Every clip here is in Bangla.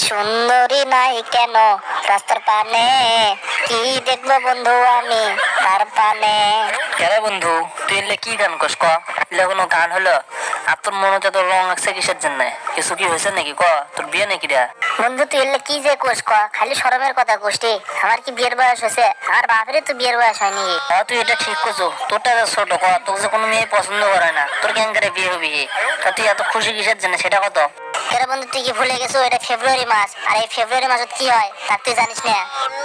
সুন্দরী নাই কেন রাস্তার পানে, কি দেখবো বন্ধু আমি তার পানে। কেরে বন্ধু তুই এলে কি গান কস ক? এলে কোনো গান হলো? আর তোর মনে তো রং লাগছে কিসের জন্য? কিছু কি হয়েছে নাকি ক? তোর বিয়ে নাকি রে? বন্ধু তুই এলে কি যে কোষ ক, খালি শরমের কথা কোষ্টি। আমার কি বিয়ের বয়স হয়েছে? আমার বাপেরই তো বিয়ের বয়স হয়নি। তুই এটা ঠিক করছো, তোরটা ছোট ক, তোকে যে কোনো মেয়ে পছন্দ করে না, তোর কেন করে বিয়ে হবি? তা তুই এত খুশি কিসের জন্য সেটা কত? কেরে বন্ধু তুই কি ভুলে গেছো এটা ফেব্রুয়ারি মাস, আর এই ফেব্রুয়ারি মাসে কি হয় তা তুই জানিস না?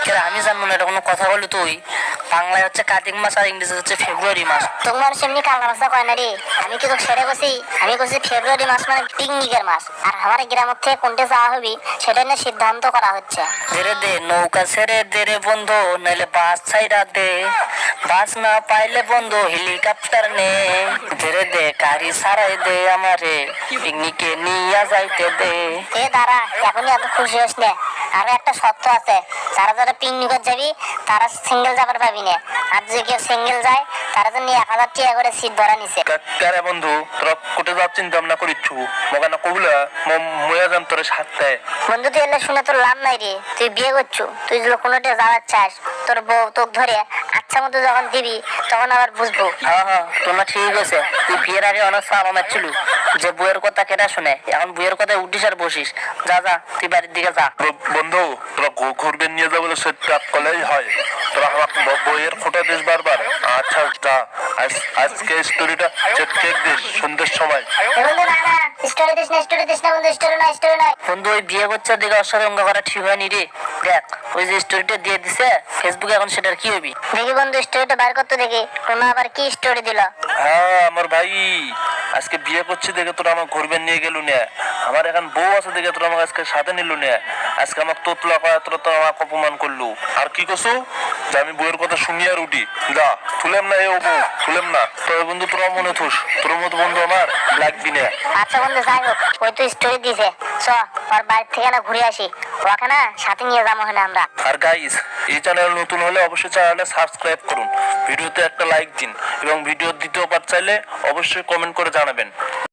কেরে আমি জানবো না, এটা কোনো কথা বলি তুই? বাংলায় হচ্ছে কার্তিক মাস আর ইংরেজি হচ্ছে ফেব্রুয়ারি মাস। তোমার মানুষ এমনি কালনা মাসটা কয় না রে। আমি কি তোকে সেরে বসি? আমি বলছি ফেব্রুয়ারি মাস মানে পিকনিকের মাস, আর আমার গ্রামের থেকে কোনটা যাওয়া হবি সেটা নিয়ে সিদ্ধান্ত করা হচ্ছে। ধীরে দে নৌকা ছেড়ে দে রে বন্ধু, নাইলে বাস ছাইরা দে। বাস না পাইলে বন্ধু হেলিকপ্টার নে। ধীরে দে গাড়ি ছাড়াই দে আমারে, পিকনিকে নিয়ে যাইতে দে। এ দাঁড়া, এখনই এত খুশি হোস না। আরো একটা শর্ত আছে, যারা যারা পিকনিকত যাবি তারা সিঙ্গেল যাবার পাবি না, আর যে কেউ সিঙ্গেল যায় তারা জন্য 1000 টাকা করে সিট ধরা নিছে। কারে বন্ধু তোরা কোটে যাওয়ার চিন্তা ভাবনা করিচ্ছু? মগানা কবুলা ময়া যান তোরে সাথে। বন্ধু তুই এলে শুনে তোর লাভ নাই রে। তুই বিয়ে করছু, তুই যদি কোনোটা যাওয়ার চাস তোর বউ তোকে ধরে আচ্ছা মতো যখন দিবি তখন আবার বুঝবো। হ্যাঁ তোমার ঠিক আছে। তুই বিয়ের আগে অনেক সালা মারছিল যে বইয়ের কথা কেটা শুনে, এখন বইয়ের কথায় উঠিস আর বসিস। যা যা তুই বাড়ির দিকে যা। বন্ধু তোরা ঘুরবেন নিয়ে যাবো সে ট্রাপ করলেই হয়। তোরা আমার বইয়ের খোটা দিস বারবার। আচ্ছা যা, আজকে স্টোরিটা চেক দিস সন্ধ্যের সময়। বন্ধু না না, স্টোরি দিস না, স্টোরি দিস না বন্ধু, স্টোরি না, স্টোরি না। বন্ধু ওই বিয়ে করছে দিকে ওর সাথে অঙ্গ করা ঠিক হয়নি রে। দেখ ওই যে স্টোরিটা দিয়ে দিছে ফেসবুকে, এখন সেটার কি হবি? দেখি বন্ধু স্টোরিটা বার করতে দেখি কোনো আবার কি স্টোরি দিল। হ্যাঁ আমার ভাই আজকে বিয়ে করছি দেখে তোরা আমার ঘুরবেন নিয়ে গেলু না। আমার এখন বউ আছে দেখে তোরা আমাকে আজকে সাথে নিলু না। আজকে আমার তোতলা করা তোরা তো আমাকে অপমান করলু। আর কি করছো যে আমি বউয়ের কথা শুনি আর উঠি? যা তুলেম না, এ ও বউ তুলেম না। তবে বন্ধু তোরা মনে থুস, তোর মতো বন্ধু আমার লাগবি না। আচ্ছা বন্ধু যাই হোক, ওই তো স্টোরি দিছে, চ ওর বাড়ি থেকে না ঘুরে আসি, ওকে না সাথে নিয়ে যাবো হলে আমরা। আর গাইস এই চ্যানেল নতুন হলে অবশ্যই চ্যানেলটা সাবস্ক্রাইব করুন, ভিডিওতে একটা লাইক দিন এবং ভিডিও দ্বিতীয় পার্ট চাইলে অবশ্যই কমেন্ট করে জানাবেন।